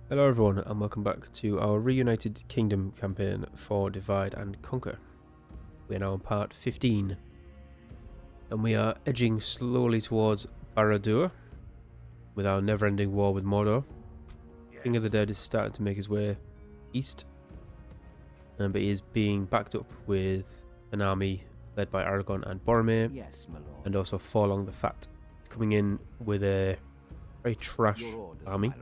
Hello everyone and welcome back to our Reunited Kingdom campaign for Divide and Conquer. We are now on part 15 and we are edging slowly towards Barad-dûr with our never-ending war with Mordor. King of the Dead is starting to make his way east, but he is being backed up with an army led by Aragorn and Boromir, and also Forlong the Fat coming in with a very trash army.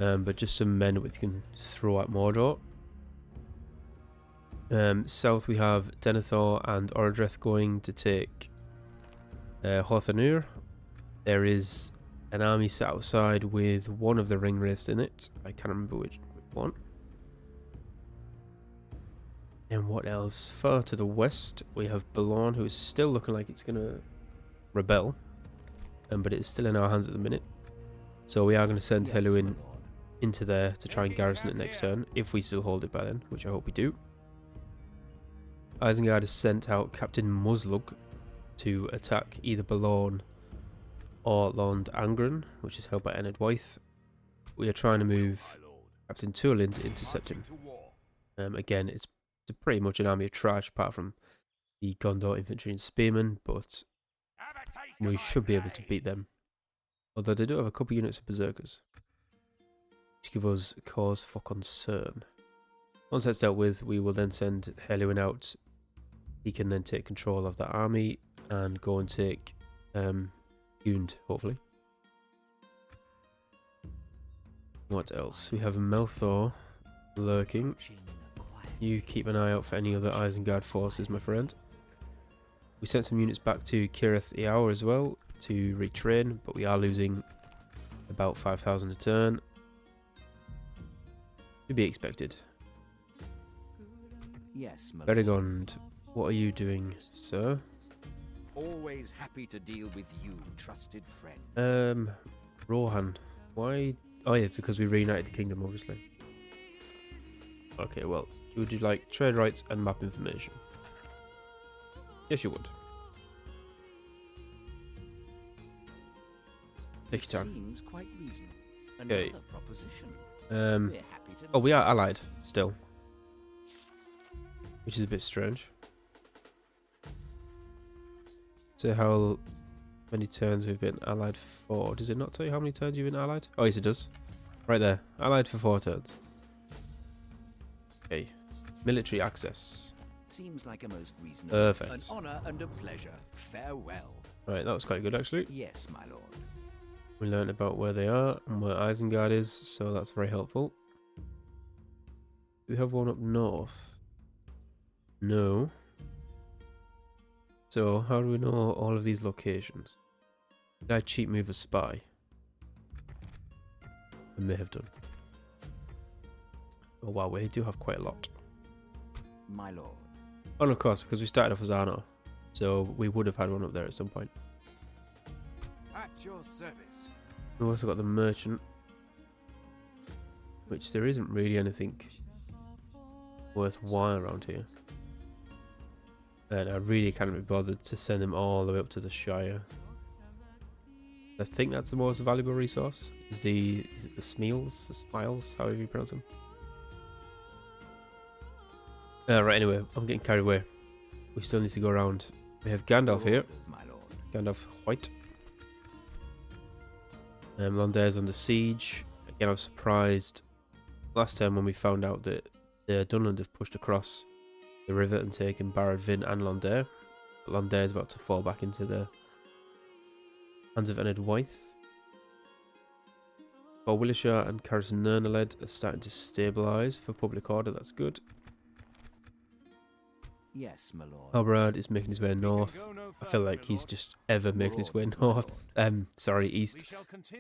But just some men we can throw at Mordor. South we have Denethor and Orodreth going to take Horthanur. There is an army set outside with one of the ring wraiths in it. I can't remember which one. And what else? Far to the west we have Belorn, who is still looking like it's going to rebel. But it is still in our hands at the minute. So we are going to send Helluin into there to try and garrison it next turn, if we still hold it by then, which I hope we do. Isengard has sent out Captain Muslug to attack either Belorn or Lond Angren, which is held by Ened Wyth. We are trying to move Captain Tuolin to intercept him. Again, it's pretty much an army of trash apart from the Gondor infantry and spearmen, but we should be able to beat them. Although they do have a couple units of berserkers, which give us cause for concern. Once that's dealt with, we will then send Helluin out. He can then take control of that army and go and take Gund, hopefully. What else? We have Melthor lurking. You keep an eye out for any other Isengard forces, my friend. We sent some units back to Cirith Eawr as well to retrain, but we are losing about 5,000 a turn. To be expected. Yes, my Beregond, what are you doing, sir? Always happy to deal with you, trusted friend. Rohan, why? Oh yeah, because we reunited the kingdom, obviously. Okay, well, would you like trade rights and map information? Yes, you would. Take your time. Seems quite reasonable. Okay. Another proposition. Um, We're happy to oh, we are allied still, which is a bit strange. So how many turns we've been allied for? Does it not tell you how many turns you've been allied? Oh yes, it does. Right there, allied for 4 turns. Okay, military access. Seems like a most reasonable. Perfect. An honor and a pleasure. Farewell. Right, that was quite good actually. Yes, my lord. We learned about where they are and where Isengard is, so that's very helpful. Do we have one up north? No. So, how do we know all of these locations? Did I cheat move a spy? I may have done. Oh wow, we do have quite a lot. My lord. Oh, and of course, because we started off as Arnor, so we would have had one up there at some point. At your service. We've also got the merchant, which there isn't really anything worthwhile around here. And I really can't be bothered to send them all the way up to the Shire. I think that's the most valuable resource. Is it the Smeals? The Smiles? However you pronounce them. Right, anyway, I'm getting carried away. We still need to go around. We have Gandalf here. My lord. Gandalf White. Londair's under siege. Again, I was surprised last time when we found out that the Dunland have pushed across the river and taken Barad, Vin and Londair. But Londair is about to fall back into the hands of Ened Wyth. While Willishar and Carson Nernaled are starting to stabilise for public order, that's good. Yes, my lord. Harad is making his way north. I feel like he's just ever making his way north. East.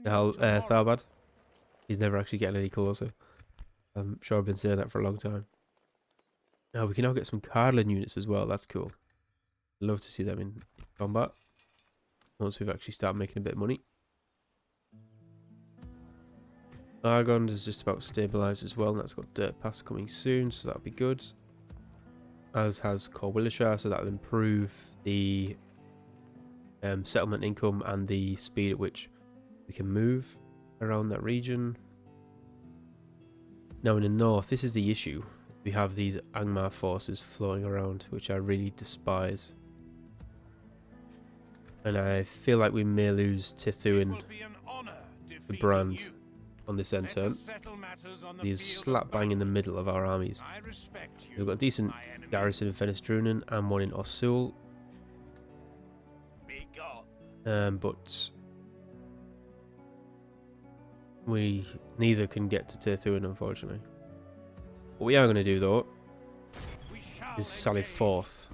Tharbad. He's never actually getting any closer. I'm sure I've been saying that for a long time. Now we can now get some Cardlin units as well. That's cool. Love to see them in combat. Once we've actually started making a bit of money. Argond is just about stabilised as well, and that's got Dirt Pass coming soon, so that'll be good. As has Corwillishire, so that'll improve the settlement income and the speed at which we can move around that region. Now in the north, this is the issue. We have these Angmar forces floating around, which I really despise. And I feel like we may lose Tithuin, the brand, on this end turn. He's slap bang in the middle of our armies. We've got a decent garrison in Dúnedain and one in Osul. But we neither can get to Tithuin, unfortunately. What we are going to do, though, is sally forth.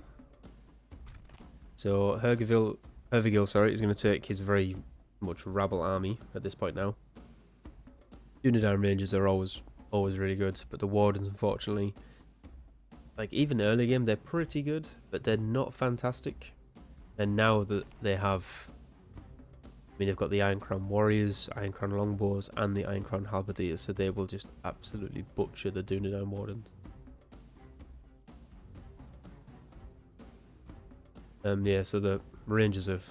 So Hergil, is going to take his very much rabble army at this point now. Dúnedain Rangers are always really good, but the Wardens, unfortunately, like even early game, they're pretty good, but they're not fantastic. And now that they have, I mean, they've got the Iron Crown Warriors, Iron Crown Longbows, and the Iron Crown Halberdiers, so they will just absolutely butcher the Dúnedain Wardens. Yeah, so the Rangers have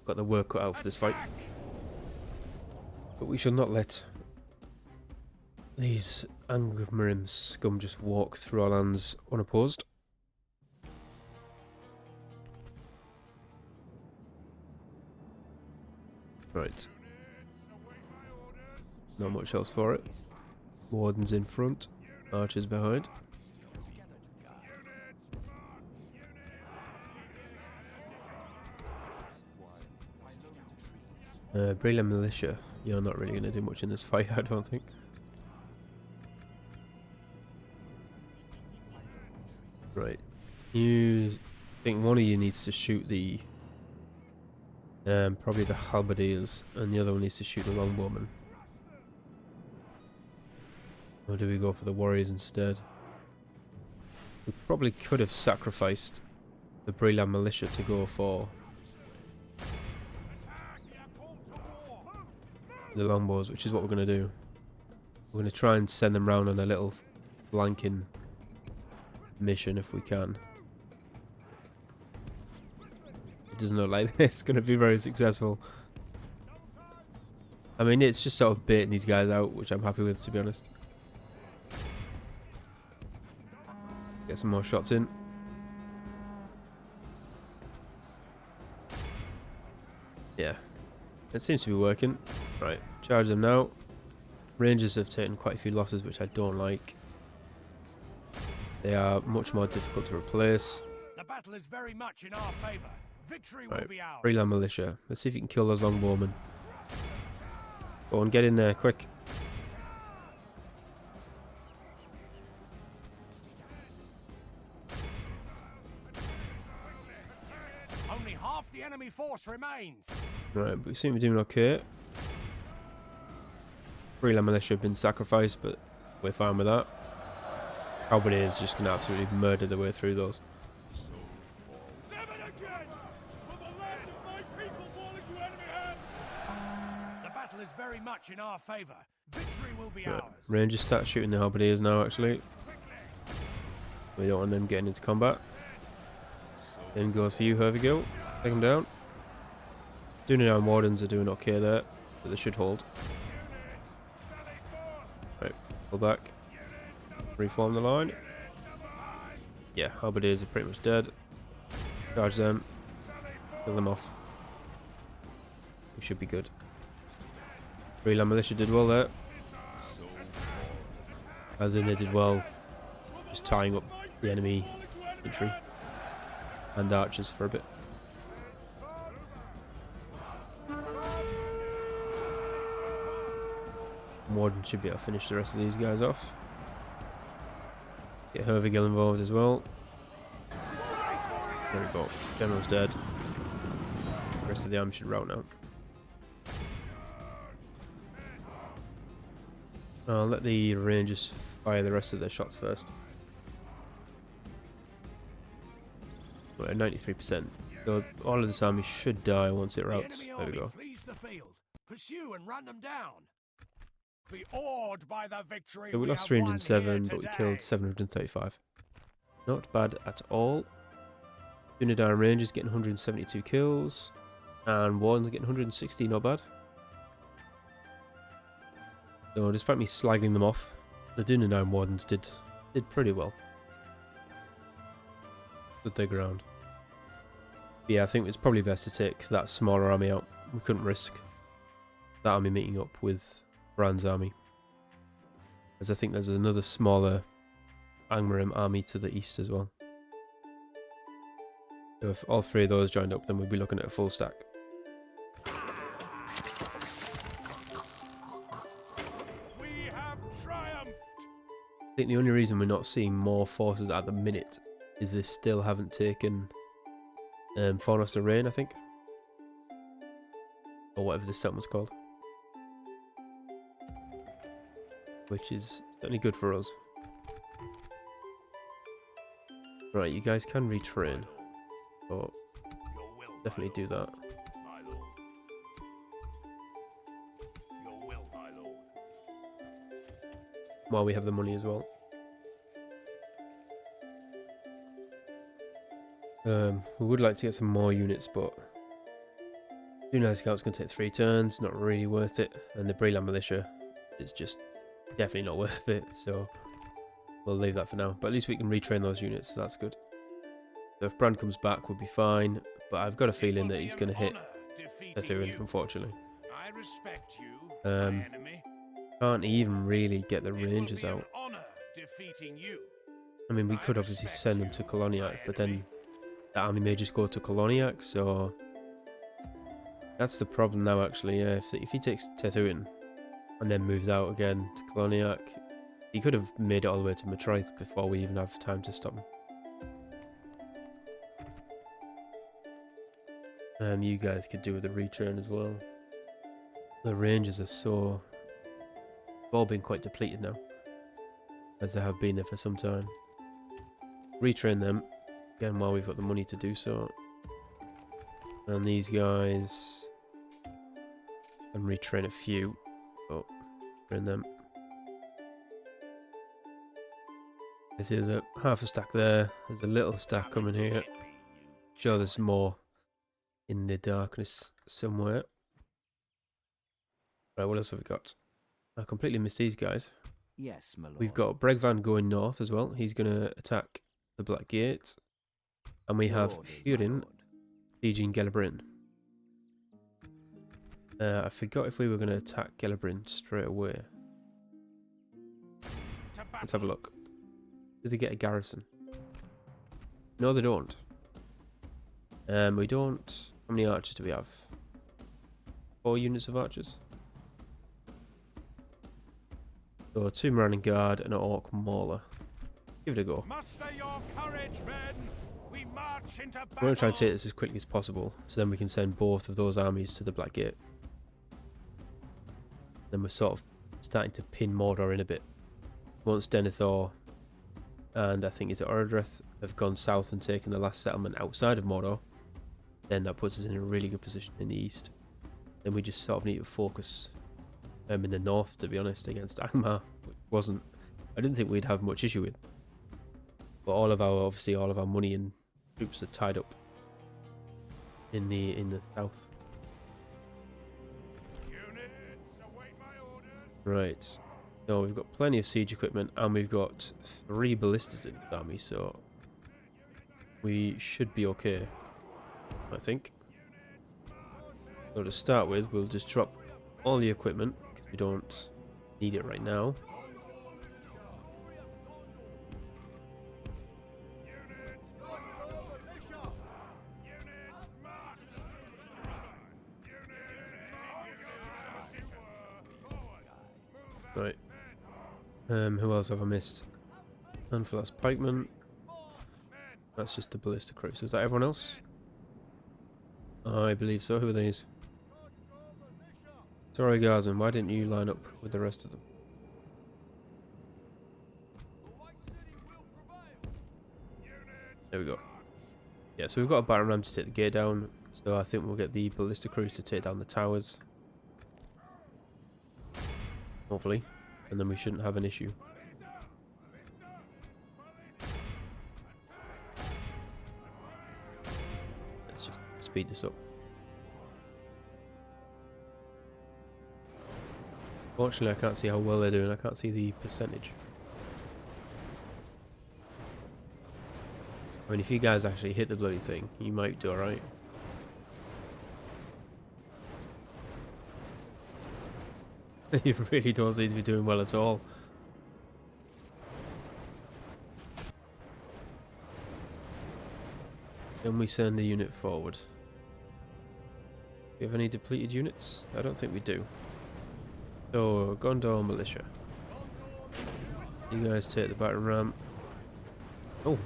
got the work cut out for this fight. But we shall not let these Angmar scum just walk through our lands unopposed. Right. Not much else for it. Wardens in front, archers behind. Brilliant Militia, you're not really going to do much in this fight, I don't think. Right. You think one of you needs to shoot the probably the halberdiers, and the other one needs to shoot the longbowmen. Or do we go for the warriors instead? We probably could have sacrificed the Brilliant Militia to go for the longbows, which is what we're going to do. We're going to try and send them round on a little flanking mission if we can. It doesn't look like it's going to be very successful. I mean, it's just sort of baiting these guys out, which I'm happy with, to be honest. Get some more shots in. Yeah, it seems to be working. Right, charge them now. Rangers have taken quite a few losses, which I don't like. They are much more difficult to replace. The battle is very much in our favor. Victory will be ours. Brilliant Militia. Let's see if you can kill those longbowmen. Go on, get in there, quick. Only half the enemy force remains. Right, but we seem to be doing okay. Brilliant Militia have been sacrificed, but we're fine with that. Halberdiers is just going to absolutely murder their way through those. The battle is very much in our favor. Victory will be ours. Rangers start shooting the halberdiers now, actually. We don't want them getting into combat. Then goes for you, Hervigil. Take them down. Dúnedain Wardens are doing okay there, but they should hold. Right, pull back. Reform the line. Yeah, halberdiers are pretty much dead. Charge them. Kill them off. We should be good. Brilliant Militia did well there. As in, they did well just tying up the enemy infantry and archers for a bit. Warden should be able to finish the rest of these guys off. Get Hervigil involved as well. There we go. General's dead. The rest of the army should rout now. I'll let the Rangers fire the rest of their shots first. We're at 93%. So all of this army should die once it routs. There we go. Flees the field. Pursue and run them down. Be awed by the victory. So we lost 307, but we killed 735. Not bad at all. Dúnedain Rangers getting 172 kills, and Wardens getting 160. Not bad. So despite me slagging them off, The Dúnedain wardens did pretty well. Stood their ground. But yeah, I think it's probably best to take that smaller army out. We couldn't risk that army meeting up with Brand's army, as I think there's another smaller Angmar army to the east as well. So if all three of those joined up, then we'd be looking at a full stack. We have triumphed. I think the only reason we're not seeing more forces at the minute is they still haven't taken Fornoster Rain, I think, or whatever the settlement's called, which is certainly good for us. Right, you guys can retrain, but definitely do that. While we have the money as well. We would like to get some more units, but Dúnedain Scout's going to take 3 turns, not really worth it, and the Breland Militia is just definitely not worth it, so we'll leave that for now. But at least we can retrain those units, so that's good. So if Brand comes back, we'll be fine, but I've got a feeling that he's going to hit Etherin, unfortunately. I respect you, my enemy. Can't even really get the Rangers out. I mean, we could obviously send them to Koloniak, but then the army may just go to Koloniak, so that's the problem now, actually. Yeah, if he takes Tethuin and then moves out again to Koloniak, he could have made it all the way to Matraith before we even have time to stop him. You guys could do with a return as well. The Rangers are so... they've all been quite depleted now, as they have been there for some time. Retrain them again while we've got the money to do so. And these guys, and retrain a few, but train them. This is a half a stack there. There's a little stack coming here. Sure, there's more in the darkness somewhere. Right, what else have we got? I completely missed these guys. Yes, my lord. We've got Bregvan going north as well. He's going to attack the Black Gate. And we have Hurin sieging Gelebrin. I forgot if we were going to attack Gelebrin straight away. Let's have a look. Do they get a garrison? No, they don't. We don't... How many archers do we have? 4 units of archers. So 2 Moran Guard and an Orc Mauler. Give it a go. Muster your courage, men. We march into battle. We're going to try and take this as quickly as possible, so then we can send both of those armies to the Black Gate. Then we're sort of starting to pin Mordor in a bit. Once Denethor and I think is it Urdreth have gone south and taken the last settlement outside of Mordor, then that puts us in a really good position in the east. Then we just sort of need to focus in the north, to be honest, against Angmar, which I didn't think we'd have much issue with. But obviously all of our money and troops are tied up in the south. Right. So we've got plenty of siege equipment and we've got 3 ballistas in the army, so we should be okay, I think. So to start with, we'll just drop all the equipment because we don't need it right now. Right. Who else have I missed? Unflast Pikeman. That's just a ballista crew. So is that everyone else? I believe so. Who are these? Sorry, Garzan, why didn't you line up with the rest of them? There we go. Yeah, so we've got a battering ram to take the gate down. So I think we'll get the ballista crews to take down the towers. Hopefully. And then we shouldn't have an issue. Let's just speed this up. Fortunately, I can't see how well they're doing. I can't see the percentage. I mean, if you guys actually hit the bloody thing, you might do alright. You really don't seem to be doing well at all. Can we send a unit forward? Do we have any depleted units? I don't think we do. So, Gondor Militia. You guys take the battering ram. Oh!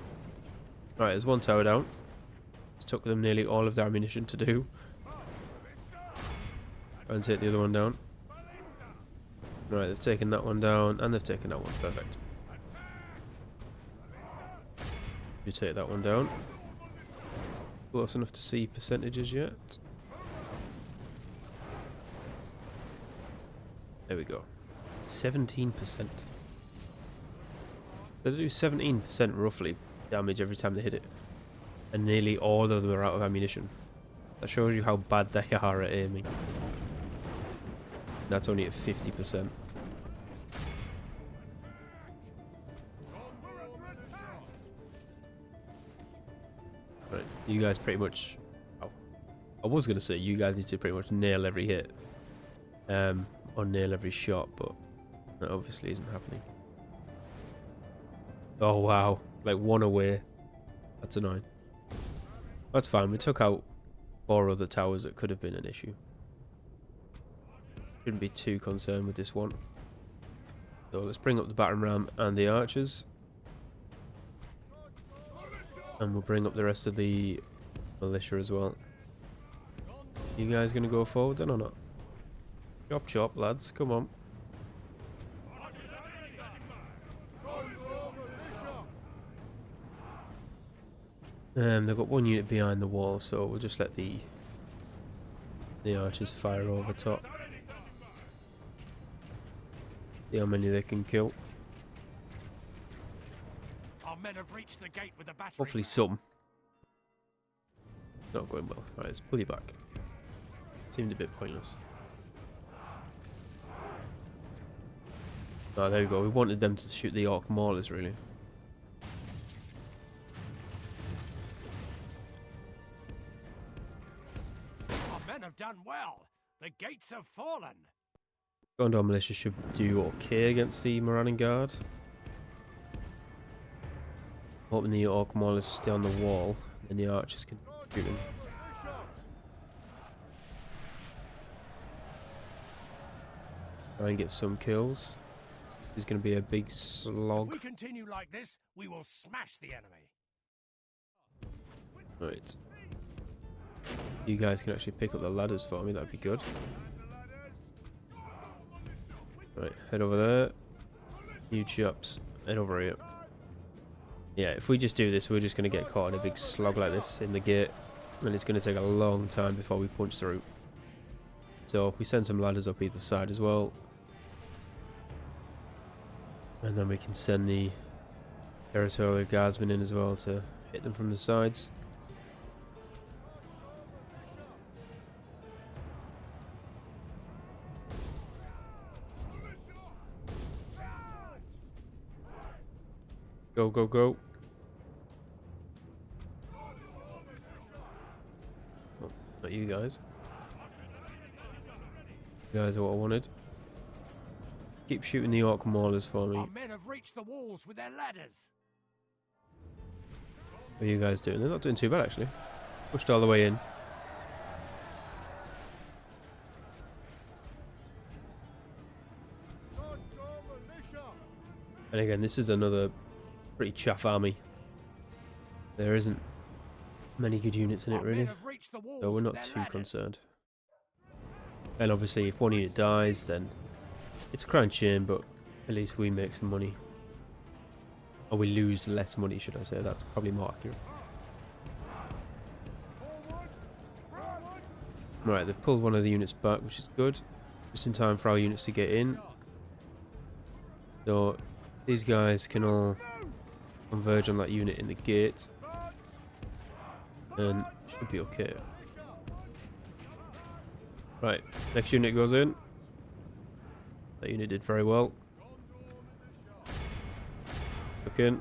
Right, there's one tower down. It took them nearly all of their ammunition to do. Try and take the other one down. Right, they've taken that one down, and they've taken that one. Perfect. You take that one down. Close enough to see percentages yet. There we go. 17%. They do 17% roughly damage every time they hit it. And nearly all of them are out of ammunition. That shows you how bad they are at aiming. That's only at 50%. Right, you guys pretty much... Oh, I was going to say you guys need to pretty much nail every hit. Or nail every shot, but that obviously isn't happening. Oh wow, like one away. That's annoying. That's fine, we took out 4 other towers that could have been an issue. Shouldn't be too concerned with this one. So let's bring up the battering ram and the archers. And we'll bring up the rest of the militia as well. You guys gonna go forward then or not? Chop chop, lads, come on. They've got one unit behind the wall, so we'll just let the archers fire over top. See how many they can kill. Our men have reached the gate with the battery. Hopefully some. Not going well. Right, let's pull you back. Seemed a bit pointless. Oh, there we go. We wanted them to shoot the orc maulers, really. Our men have done well. The gates have fallen. Gondor militia should do okay against the Morannon guard. Hoping the orc maulers stay on the wall and the archers can shoot them. Try and get some kills. This is going to be a big slog. If we continue like this, we will smash the enemy. Right. You guys can actually pick up the ladders for me, that'd be good. Right, head over there. You chaps, head over here. Yeah, if we just do this, we're just going to get caught in a big slog like this in the gate. And it's going to take a long time before we punch through. So we send some ladders up either side as well. And then we can send the territorial guardsmen in as well to hit them from the sides. Go, go, go. Oh, not you guys. You guys are what I wanted. Keep shooting the orc maulers for me. Our men have reached the walls with their ladders. What are you guys doing? They're not doing too bad actually. Pushed all the way in. And again, this is another pretty chaff army. There isn't many good units in it really, so we're not too concerned. And obviously if one unit dies, then it's a crying shame, but at least we make some money. Or we lose less money, should I say. That's probably more accurate. Right, they've pulled one of the units back, which is good. Just in time for our units to get in. So these guys can all converge on that unit in the gate. And should be okay. Right, next unit goes in. That unit did very well. Look in.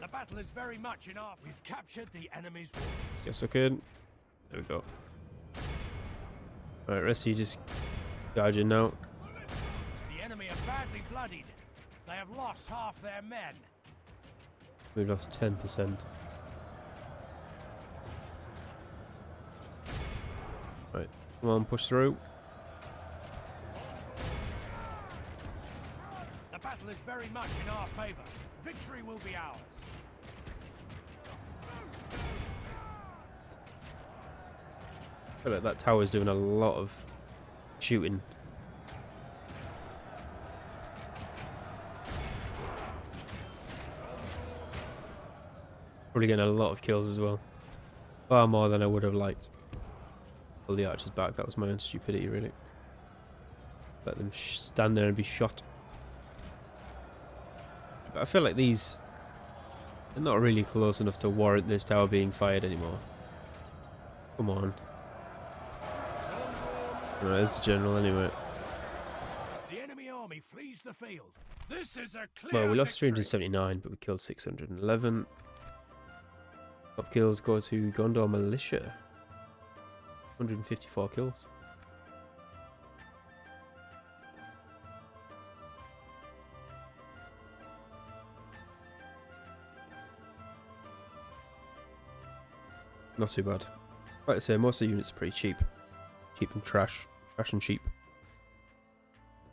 The battle is very much in our. We've captured the enemy's walls. Yes, look in. There we go. Alright, rest of you just charge in now. The enemy are badly bloodied. They have lost half their men. We've lost 10%. Right, come on, push through. The battle is very much in our favour. Victory will be ours. I feel like that tower's doing a lot of shooting. Probably getting a lot of kills as well. Far more than I would have liked. Pull the archers back, that was my own stupidity really. Let them stand there and be shot. But I feel like these are not really close enough to warrant this tower being fired anymore. Come on. Right, there's the general anyway. The enemy army flees the field. This is a clear Well, we lost victory. 379, but we killed 611. Top kills go to Gondor Militia. 154 kills. Not too bad. Like I say, most of the units are pretty cheap. Cheap and trash. Trash and cheap.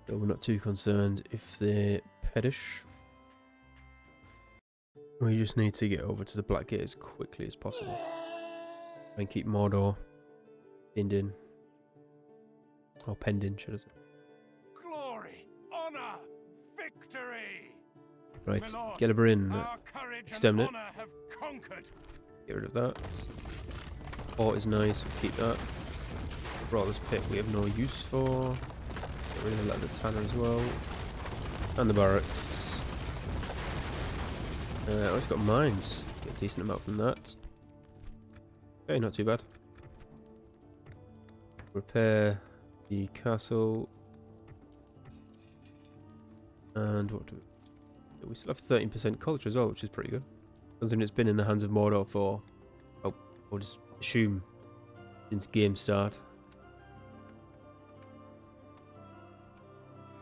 So we're not too concerned if they perish. We just need to get over to the Black Gate as quickly as possible. And keep Mordor pinned in. Or penned in, should I say. Glory, honor, victory. Right, Milord, get a in. our courage and Exterminate. honor have conquered. Get rid of that. Port is nice, we'll keep that. Broughtless Pit we have no use for. Get rid of the Leather Tanner as well. And the barracks. Oh, it's got mines. Get a decent amount from that. Okay, not too bad. Repair the castle. And what do we still have 13% culture as well, which is pretty good. Considering it's been in the hands of Mordor for, oh, I'll just assume, since game start.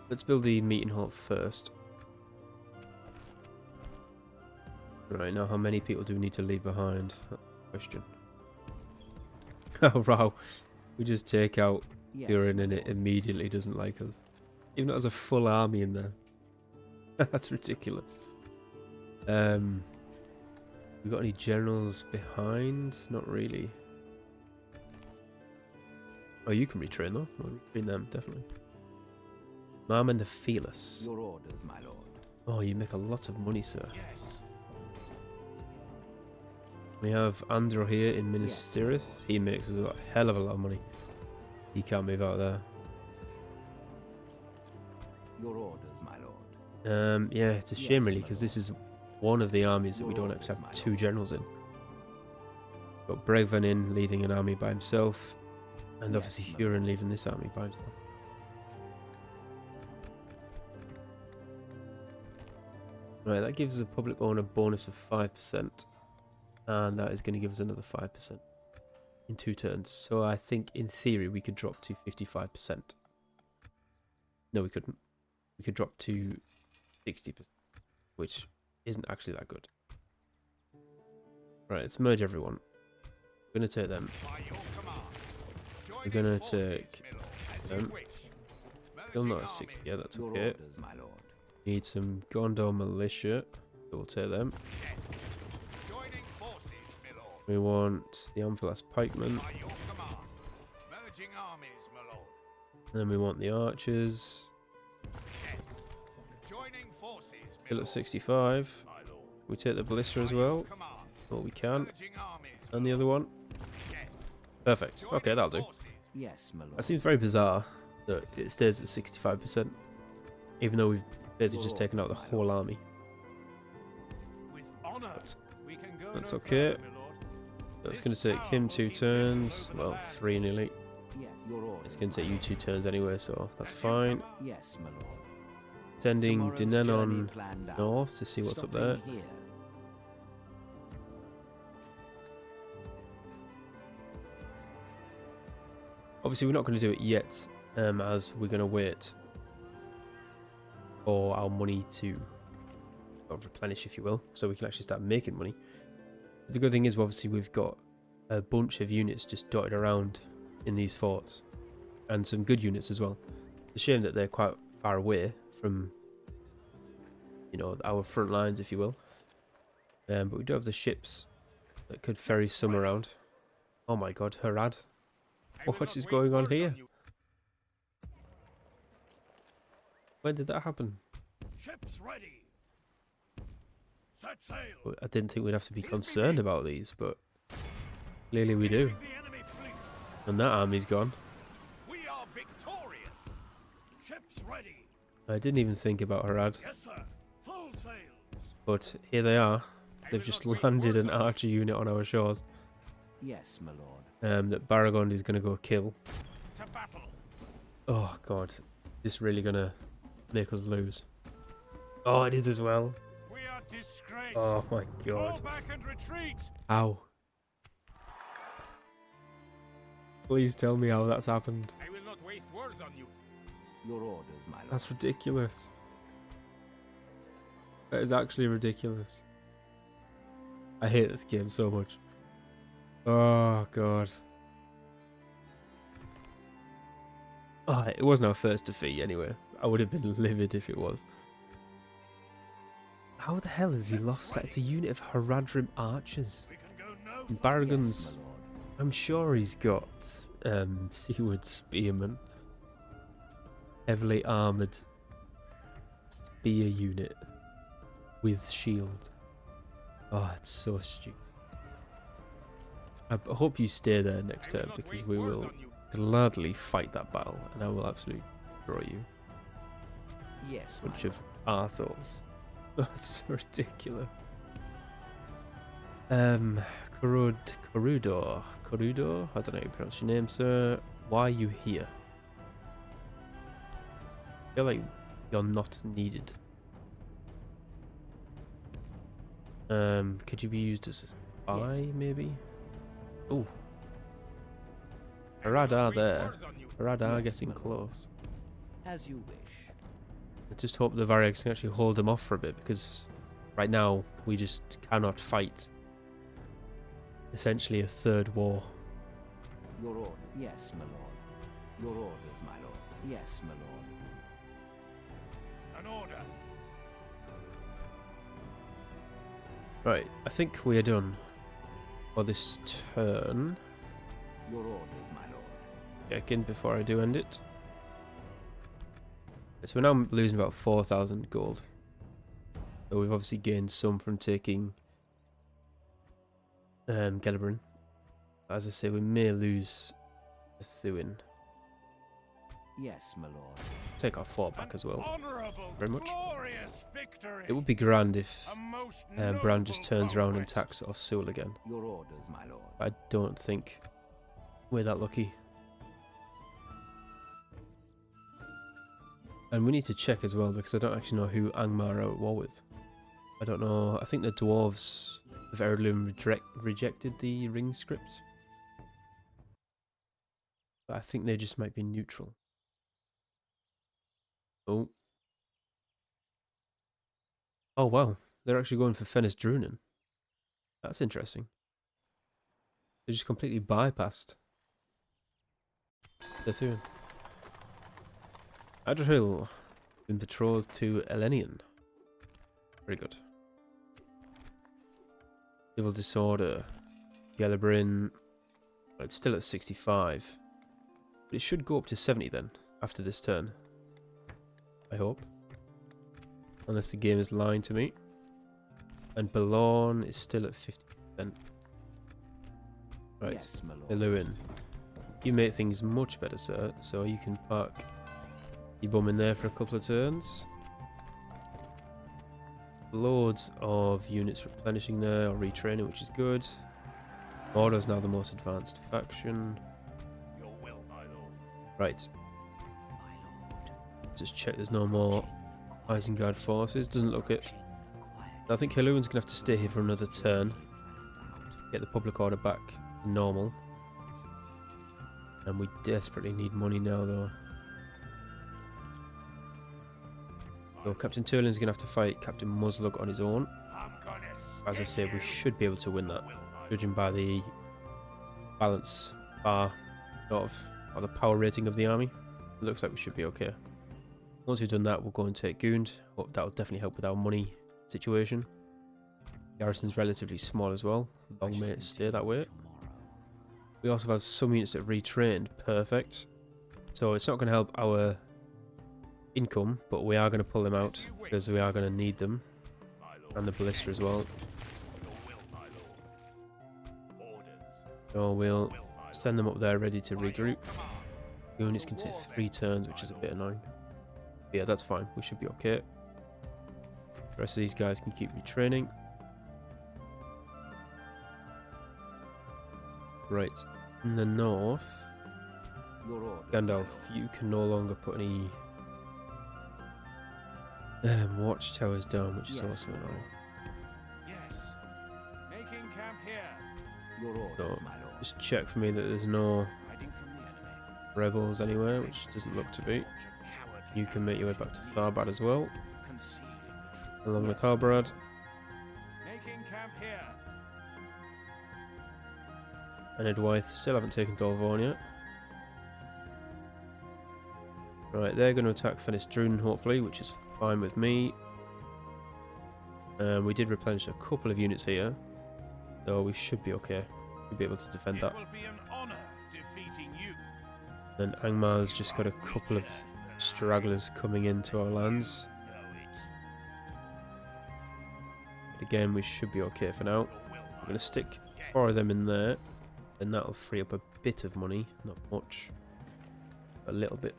Let's build the meeting hall first. Right, now how many people do we need to leave behind? That's the question. Oh, wow. We just take out Durin and it immediately doesn't like us. Even though there's a full army in there. That's ridiculous. We got any generals behind? Not really. Oh, you can retrain though. I'll retrain them, definitely. Marman the Fearless. Your orders, my lord. Oh, you make a lot of money, sir. Yes. We have Andro here in Minas Tirith. He makes us a hell of a lot of money. He can't move out there. Your orders, my lord. Yeah, it's a shame really, because this is one of the armies that we don't actually have two generals in. Got Bregvan in, leading an army by himself, and obviously Huron leaving this army by himself. Right, that gives a public owner bonus of 5, and that is going to give us another 5% in 2 turns. So I think in theory we could drop to 55%. No, we couldn't. We could drop to 60%, which isn't actually that good. Right, let's merge everyone. We're going to take them. We're going to take them. Still not a 60, yeah, that's Your okay. orders, my lord. Need some Gondor militia. So we'll take them. We want the Amphilas pikemen. And then we want the archers. Still at 65. We take the ballista as well. Well, we can. And the other one. Perfect. Okay, that'll do. Yes, my lord. That seems very bizarre that it stays at 65%, even though we've basically just taken out the whole army. With honor, we can go That's no okay. further, my lord. That's going to take him 2 turns. Well, 3 nearly. Yes, Your orders, It's going to take you my 2 turns anyway, so that's fine. lord. Yes, my lord. Sending Tomorrow's Dúnedain journey on planned out. north to see what's up Stopping there. Here. Obviously, we're not going to do it yet, as we're going to wait for our money to replenish, if you will, so we can actually start making money. The good thing is, obviously, we've got a bunch of units just dotted around in these forts, and some good units as well. It's a shame that they're quite far away from, you know, our front lines, if you will. But we do have the ships that could ferry some around. Oh my god, Harad. What is going on here? When did that happen? Ships ready. Set sail. Well, I didn't think we'd have to be concerned about these, but clearly we do. The enemy fleet. And that army's gone. We are victorious. Ships ready. I didn't even think about Harad, Yes, sir. Full sails. but here they are. They've just landed an archer unit on our shores. Yes, my lord. That Baragon is going to go kill. To battle. Oh god, this really going to make us lose. Oh, it is as well. We are disgraced. Oh my Fall god. back and retreat. How? Please tell me how that's happened. I will not waste words on you. Your orders, my lord. That's ridiculous. That is actually ridiculous. I hate this game so much. Oh god. Oh, it wasn't our first defeat anyway. I would have been livid if it was. How the hell has he lost that? It's a unit of Haradrim archers. We can go no And further. Baragon's, Yes, my lord. I'm sure he's got Seaward Spearmen. Heavily armoured spear unit with shield. Oh, it's so stupid. I hope you stay there next turn, because we will gladly fight that battle and I will absolutely destroy you. Yes, my Bunch of lord. arseholes. That's ridiculous. Corudor. Corudor? I don't know how you pronounce your name, sir. Why are you here? I feel like you're not needed. Could you be used as a spy, Yes. maybe? Oh. Harad are there. Harad are Yes, getting my lord. close. As you wish. I just hope the Varyags can actually hold them off for a bit, because right now we just cannot fight essentially a third war. Your order. Yes, my lord. Your orders, my lord. Yes, my lord. An order. Right, I think we are done for this turn. Your orders, my lord. Check in before I do end it. So we're now losing about 4,000 gold. So we've obviously gained some from taking Gellerbrin. As I say, we may lose a Thuin. Yes, my lord. Take our fort back as well. Honorable, Very much. glorious victory. It would be grand if A most Bran just noble turns around and conquest. attacks Ossul again. Your orders, my lord. I don't think we're that lucky. And we need to check as well, because I don't actually know who Angmar are at war with. I don't know. I think the dwarves of Heirloom rejected the ring script. But I think they just might be neutral. Oh. Oh wow. They're actually going for Fennis Drunen. That's interesting. They just completely bypassed the Thuin. Adrian been betrothed to Elenian. Very good. Civil disorder. Gellerbrin. It's still at 65. But it should go up to 70 then, after this turn. I hope. Unless the game is lying to me. And Boulogne is still at 50%. Right. Yes, my lord. Lewin. You make things much better, sir, so you can park your bum in there for a couple of turns. Loads of units replenishing there, or retraining, which is good. Mordor's now the most advanced faction. Your will, my lord. Right, My lord. just check there's no more Isengard forces. Doesn't look it. I think Heluan's going to have to stay here for another turn. Get the public order back to normal. And we desperately need money now, though. So Captain Turlin's going to have to fight Captain Muslug on his own. As I say, we should be able to win that, judging by the balance bar, sort of, or the power rating of the army. It looks like we should be okay. Once we've done that, we'll go and take Gund. Oh, that'll definitely help with our money situation. Garrison's relatively small as well. Long may it stay that way. We also have some units that retrained. Perfect. So it's not going to help our income, but we are going to pull them out because we are going to need them. And the ballista as well. So we'll send them up there ready to regroup. Units can take 3 turns, which is a bit annoying. But yeah, that's fine. We should be okay. The rest of these guys can keep retraining. Right, in the north, Gandalf, you can no longer put any watchtowers down, which is also annoying. Yes. Making camp here. Your orders, So, my lord. just check for me that there's no Hiding from the enemy. rebels anywhere, which doesn't look to be. You can make your way back to Tharbad as well, Concealing the truth. along with Halbarad. Making camp here. And Edwythe still haven't taken Dolvorn yet. Right, they're going to attack Fenestrin hopefully, which is fine with me. We did replenish a couple of units here, so we should be okay. We'll be able to defend that. It will be an honor defeating you. And Angmar's just got a couple of stragglers coming into our lands. But again, we should be okay for now. We're going to stick 4 of them in there. Then that'll free up a bit of money, not much, a little bit.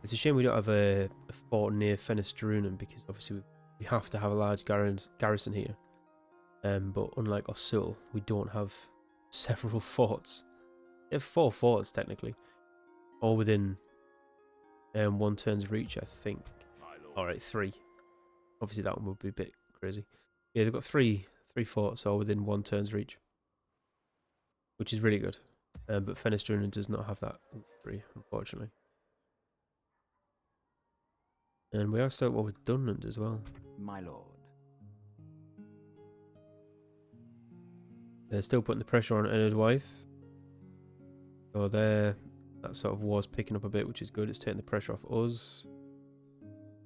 It's a shame we don't have a fort near Fenestrin because obviously we have to have a large garrison here. But unlike Osul, we don't have several forts. We have 4 forts technically, all within 1 turn's reach, I think. Alright, 3. Obviously that one would be a bit crazy. Yeah, they've got 3 forts all within 1 turn's reach, which is really good. But Fenestrin does not have that luxury, unfortunately. And we are still at war with Dunland as well. My lord. They're still putting the pressure on Edwythe. So that sort of war's picking up a bit, which is good. It's taking the pressure off us.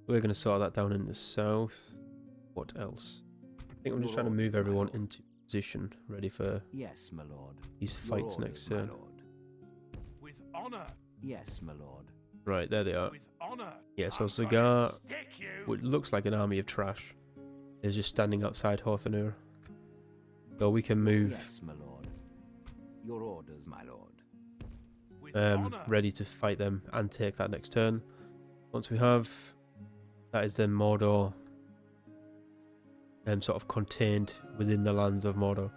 We're going to sort that down in the south. What else? I think I'm just trying to move everyone into position, ready for Yes, my lord. these fights next my turn. lord. With honor. Yes, my lord. Right, there they are. With honor. Yeah, so I'm Zagar, gonna stick you. what looks like an army of trash, is just standing outside Horthanur. So we can move Yes, my lord. Your orders, my lord. With honor. ready to fight them and take that next turn. Once we have, that is then Mordor sort of contained within the lands of Mordor.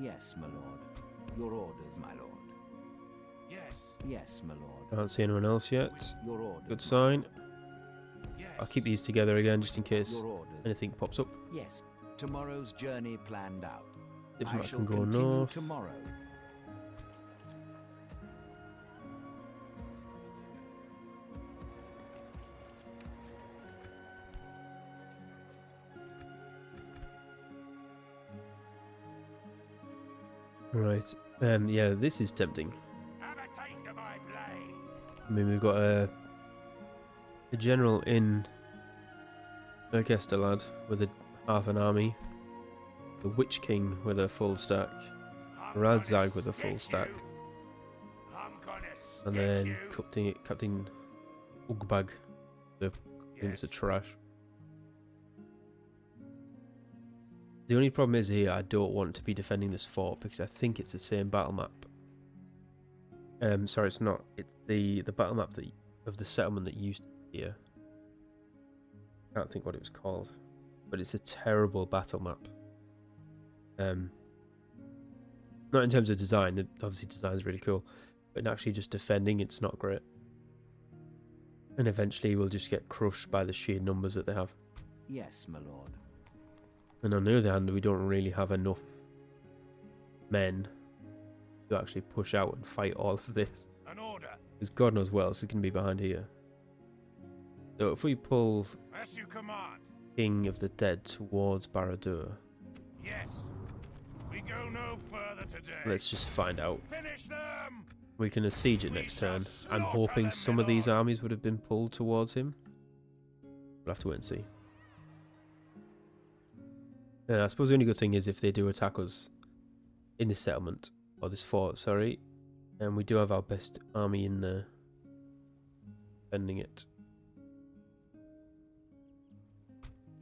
Yes, my lord. Your orders, my lord. Yes. Yes, my lord. Can't see anyone else yet. Your orders. Good sign. Yes. I'll keep these together again just in case Your orders. anything pops up. Yes. Tomorrow's journey planned out. If I not, I shall can go continue north. tomorrow. Right. Yeah, this is tempting. Have a taste of my blade. I mean, we've got a general in Ergestelad with half an army, the Witch King with a full stack, Harad Zag with a full stack, and then Captain Ugbag, the units of trash. The only problem is here, I don't want to be defending this fort because I think it's the same battle map. Sorry, it's not. It's the battle map of the settlement that used to be here. I can't think what it was called, but it's a terrible battle map. Not in terms of design. Obviously, design is really cool, but in actually just defending, it's not great. And eventually, we'll just get crushed by the sheer numbers that they have. Yes, my lord. And on the other hand, we don't really have enough men to actually push out and fight all of this. An order. Because God knows what else is going to be behind here. So if we pull As you command. King of the Dead towards Barad-dûr, Yes. We go no further today. let's just find out. Finish them. We can siege it next turn. I'm hoping some of these armies would have been pulled towards him. We'll have to wait and see. I suppose the only good thing is if they do attack us in this settlement, or this fort, sorry, and we do have our best army in there defending it.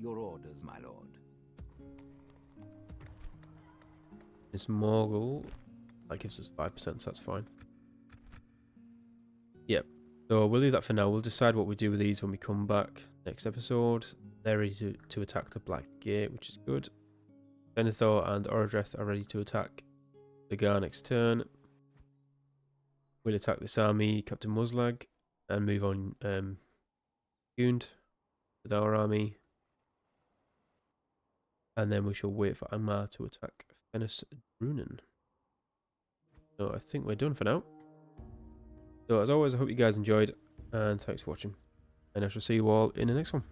Your orders, my lord. This Morgul, that gives us 5%, so that's fine. Yep, so we'll leave that for now. We'll decide what we do with these when we come back next episode. They're ready to attack the Black Gate, which is good. Denethor and Orodreth are ready to attack the Gar next turn. We'll attack this army, Captain Muslag, and move on Gund with our army. And then we shall wait for Angmar to attack Dúnedain. So I think we're done for now. So as always, I hope you guys enjoyed, and thanks for watching. And I shall see you all in the next one.